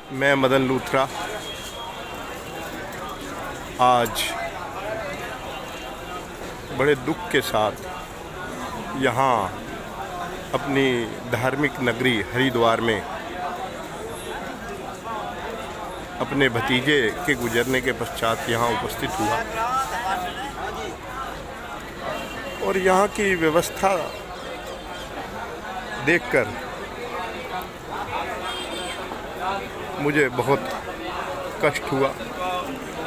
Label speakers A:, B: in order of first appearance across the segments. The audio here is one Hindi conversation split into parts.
A: मैं मदन लूथरा आज बड़े दुख के साथ यहाँ अपनी धार्मिक नगरी हरिद्वार में अपने भतीजे के गुजरने के पश्चात यहाँ उपस्थित हुआ और यहाँ की व्यवस्था देखकर मुझे बहुत कष्ट हुआ।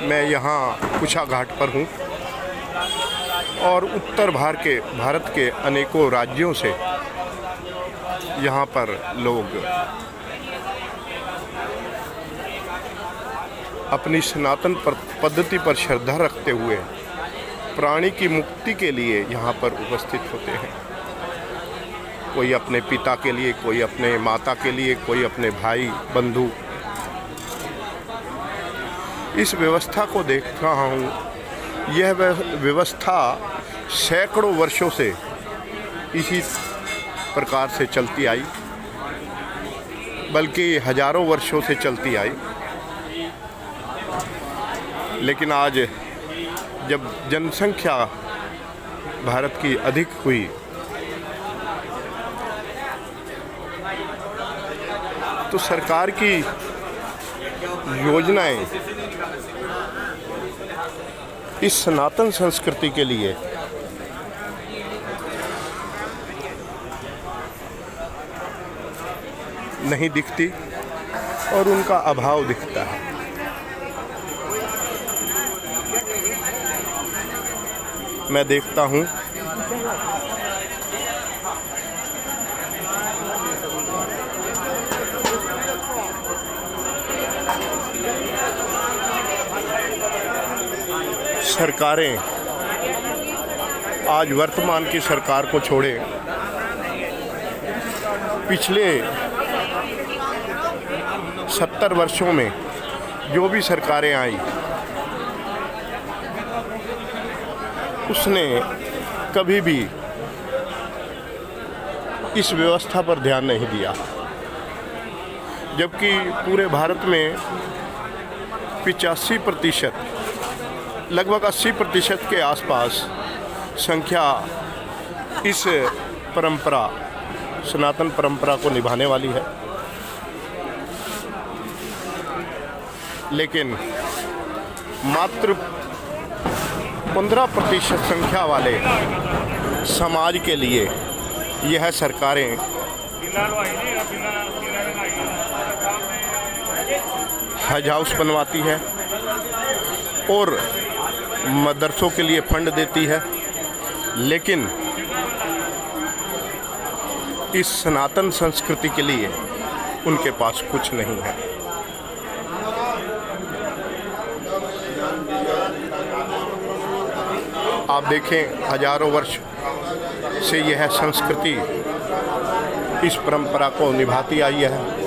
A: मैं यहाँ कुशा घाट पर हूँ और उत्तर भारत के अनेकों राज्यों से यहाँ पर लोग अपनी सनातन पद्धति पर श्रद्धा रखते हुए प्राणी की मुक्ति के लिए यहाँ पर उपस्थित होते हैं। कोई अपने पिता के लिए, कोई अपने माता के लिए, कोई अपने भाई बंधु। इस व्यवस्था को देख रहा हूँ। यह व्यवस्था सैकड़ों वर्षों से इसी प्रकार से चलती आई, बल्कि हजारों वर्षों से चलती आई। लेकिन आज जब जनसंख्या भारत की अधिक हुई तो सरकार की योजनाएं इस सनातन संस्कृति के लिए नहीं दिखती और उनका अभाव दिखता है। मैं देखता हूँ सरकारें आज वर्तमान की सरकार को छोड़े पिछले 70 वर्षों में जो भी सरकारें आई उसने कभी भी इस व्यवस्था पर ध्यान नहीं दिया, जबकि पूरे भारत में 85% लगभग 80% के आसपास संख्या इस परंपरा सनातन परंपरा को निभाने वाली है। लेकिन मात्र 15% संख्या वाले समाज के लिए यह सरकारें हज हाउस बनवाती है और मदरसों के लिए फंड देती है, लेकिन इस सनातन संस्कृति के लिए उनके पास कुछ नहीं है। आप देखें, हजारों वर्ष से यह संस्कृति इस परंपरा को निभाती आई है।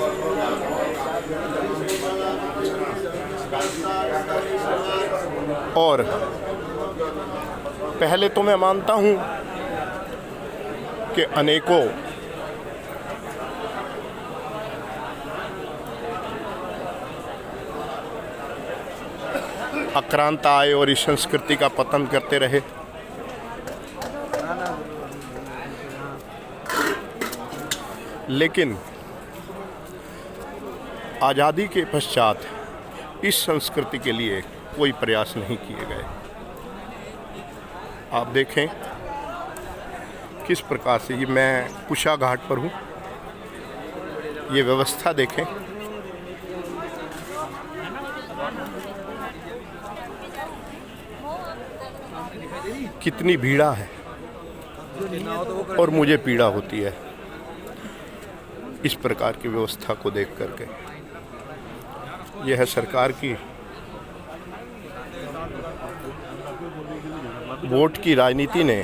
A: और पहले तो मैं मानता हूं कि अनेकों आक्रांता आए और इस संस्कृति का पतन करते रहे, लेकिन आज़ादी के पश्चात इस संस्कृति के लिए कोई प्रयास नहीं किए गए। आप देखें किस प्रकार से, ये मैं कुशा घाट पर हूँ, ये व्यवस्था देखें। कितनी भीड़ा है और मुझे पीड़ा होती है इस प्रकार की व्यवस्था को देख करके। यह सरकार की वोट की राजनीति ने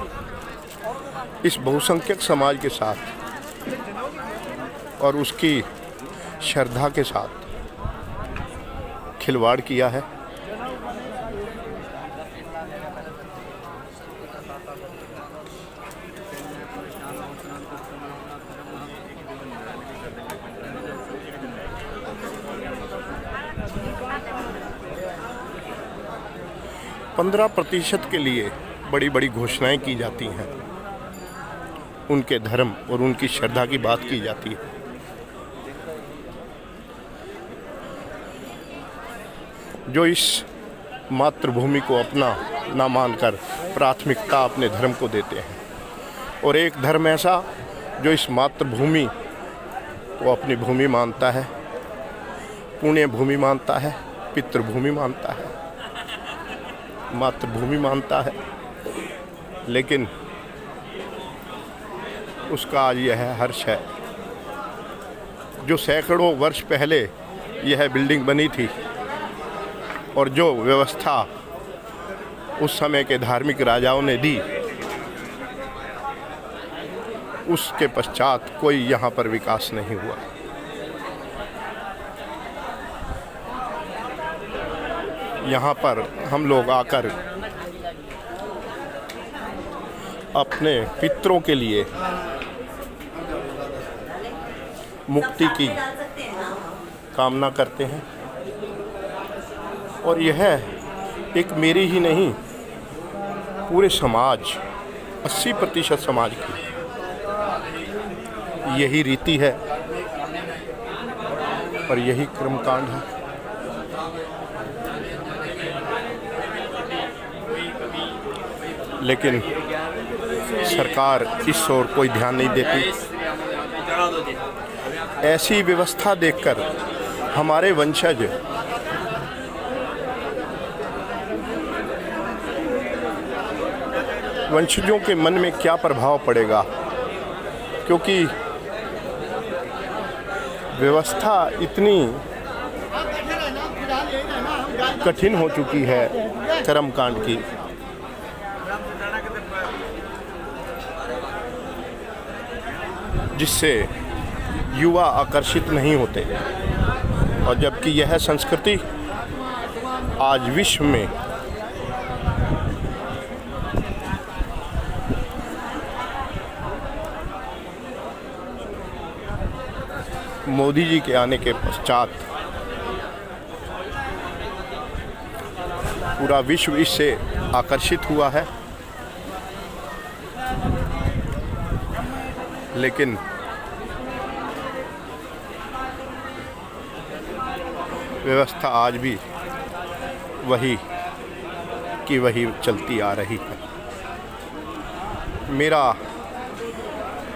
A: इस बहुसंख्यक समाज के साथ और उसकी श्रद्धा के साथ खिलवाड़ किया है। 15% के लिए बड़ी बड़ी घोषणाएं की जाती हैं, उनके धर्म और उनकी श्रद्धा की बात की जाती है। जो इस मातृभूमि को अपना ना मानकर प्राथमिकता अपने धर्म को देते हैं, और एक धर्म ऐसा जो इस मातृभूमि को अपनी भूमि मानता है, पुण्य भूमि मानता है, पितृभूमि मानता है, मातृभूमि मानता है, लेकिन उसका आज यह हर्ष है। जो सैकड़ों वर्ष पहले यह बिल्डिंग बनी थी और जो व्यवस्था उस समय के धार्मिक राजाओं ने दी, उसके पश्चात कोई यहाँ पर विकास नहीं हुआ। यहाँ पर हम लोग आकर अपने पितरों के लिए मुक्ति की कामना करते हैं, और यह एक मेरी ही नहीं, पूरे समाज 80% समाज की यही रीति है और यही कर्मकांड है। लेकिन सरकार इस ओर कोई ध्यान नहीं देती। ऐसी व्यवस्था देखकर हमारे वंशजों के मन में क्या प्रभाव पड़ेगा, क्योंकि व्यवस्था इतनी कठिन हो चुकी है कर्मकांड की, जिससे युवा आकर्षित नहीं होते, और जबकि यह संस्कृति आज विश्व में मोदी जी के आने के पश्चात पूरा विश्व इससे आकर्षित हुआ है। लेकिन व्यवस्था आज भी वही की वही चलती आ रही है। मेरा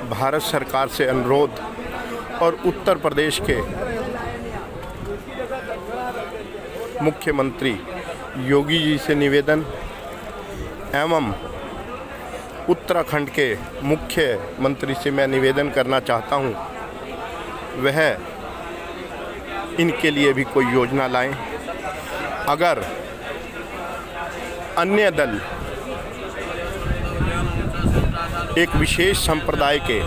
A: भारत सरकार से अनुरोध और उत्तर प्रदेश के मुख्यमंत्री योगी जी से निवेदन एवं उत्तराखंड के मुख्यमंत्री से मैं निवेदन करना चाहता हूं, वह इनके लिए भी कोई योजना लाएं। अगर अन्य दल एक विशेष संप्रदाय के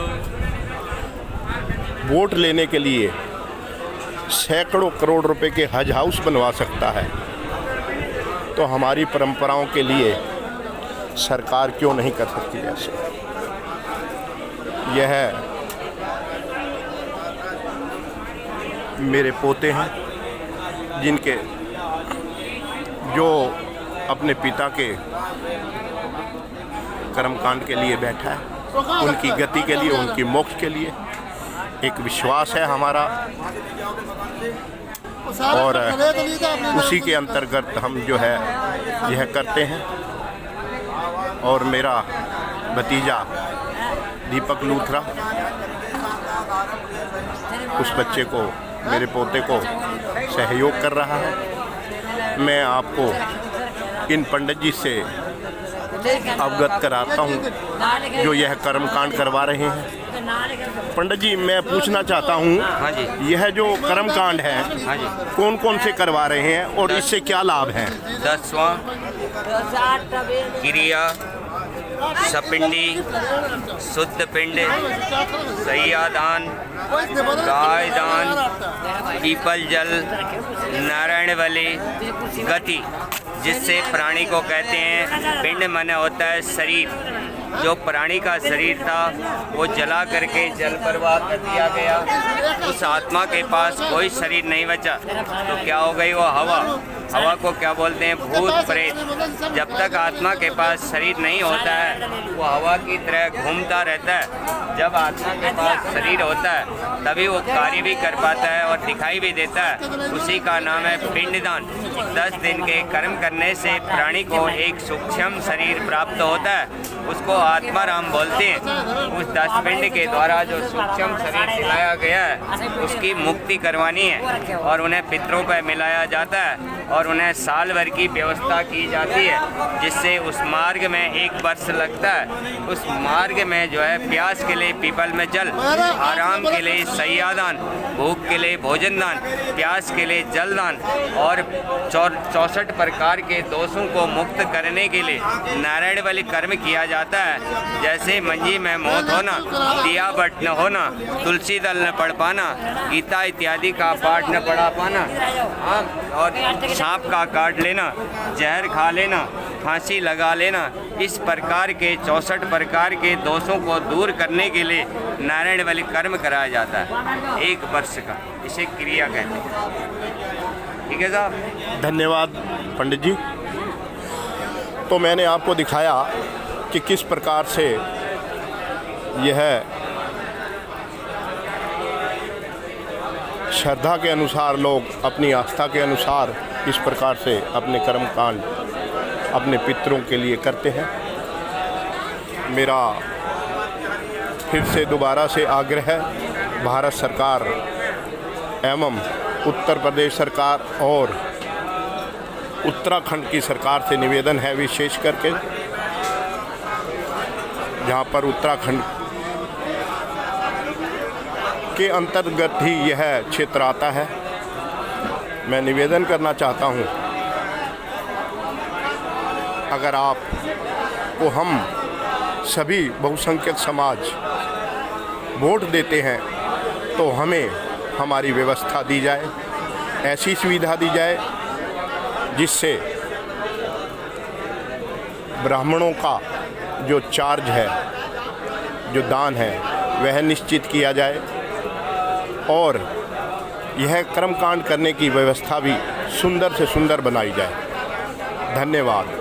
A: वोट लेने के लिए सैकड़ों करोड़ रुपए के हज हाउस बनवा सकता है, तो हमारी परंपराओं के लिए सरकार क्यों नहीं कर सकती ऐसे। यह मेरे पोते हैं, जिनके जो अपने पिता के कर्मकांड के लिए बैठा है, उनकी गति के लिए, उनकी मोक्ष के लिए एक विश्वास है हमारा, और उसी के अंतर्गत हम जो है यह करते हैं। और मेरा भतीजा दीपक लूथरा उस बच्चे को, मेरे पोते को सहयोग कर रहा है। मैं आपको इन पंडित जी से अवगत कराता हूँ जो यह कर्मकांड करवा रहे हैं। पंडित जी, मैं पूछना चाहता हूँ,
B: हाँ जी,
A: यह जो कर्मकांड है,
B: हाँ जी,
A: कौन कौन से करवा रहे हैं और इससे क्या लाभ हैं?
B: 10वां क्रिया, सपिंडी, शुद्ध पिंड, सैयादान, गाय दान, पीपल जल, नारायण बलि, गति, जिससे प्राणी को कहते हैं पिंड माने होता है शरीर, जो प्राणी का शरीर था वो जला करके जल प्रवाह कर दिया गया। उस आत्मा के पास कोई शरीर नहीं बचा, तो क्या हो गई वो हवा। हवा को क्या बोलते हैं? भूत प्रेत। जब तक आत्मा के पास शरीर नहीं होता है वो हवा की तरह घूमता रहता है। जब आत्मा के पास शरीर होता है तभी वो कार्य भी कर पाता है और दिखाई भी देता है। उसी का नाम है पिंडदान। 10 दिन के कर्म करने से प्राणी को एक सूक्ष्म शरीर प्राप्त होता है, उसको आत्माराम बोलते हैं। उस 10 पिंड के द्वारा जो सूक्ष्म शरीर दिलाया गया है उसकी मुक्ति करवानी है और उन्हें पितरों पर मिलाया जाता है और उन्हें साल भर की व्यवस्था की जाती है, जिससे उस मार्ग में 1 वर्ष लगता है। उस मार्ग में जो है प्यास के लिए पीपल में जल, आराम के लिए सैयादान, भूख के लिए भोजन दान, प्यास के लिए जल दान और 64 प्रकार के दोषों को मुक्त करने के लिए नारायण वाली कर्म किया जाता है। जैसे मंजी में मौत होना, दिया बट न होना, तुलसी दल न पढ़ पाना, गीता इत्यादि का पाठ न पढ़ा पाना, और सांप का काट लेना, जहर खा लेना, फांसी लगा लेना, इस प्रकार के 64 प्रकार के दोषों को दूर करने के लिए नारायण वाली कर्म कराया जाता है 1 वर्ष का। इसे क्रिया कहते हैं। ठीक है साहब,
A: धन्यवाद पंडित जी। तो मैंने आपको दिखाया कि किस प्रकार से यह श्रद्धा के अनुसार लोग अपनी आस्था के अनुसार इस प्रकार से अपने कर्मकांड अपने पितरों के लिए करते हैं। मेरा फिर से दोबारा से आग्रह है, भारत सरकार एवं उत्तर प्रदेश सरकार और उत्तराखंड की सरकार से निवेदन है, विशेष करके जहाँ पर उत्तराखंड के अंतर्गत ही यह क्षेत्र आता है। मैं निवेदन करना चाहता हूँ, अगर आप को हम सभी बहुसंख्यक समाज वोट देते हैं तो हमें हमारी व्यवस्था दी जाए, ऐसी सुविधा दी जाए जिससे ब्राह्मणों का जो चार्ज है, जो दान है, वह निश्चित किया जाए और यह कर्मकांड करने की व्यवस्था भी सुंदर से सुंदर बनाई जाए। धन्यवाद।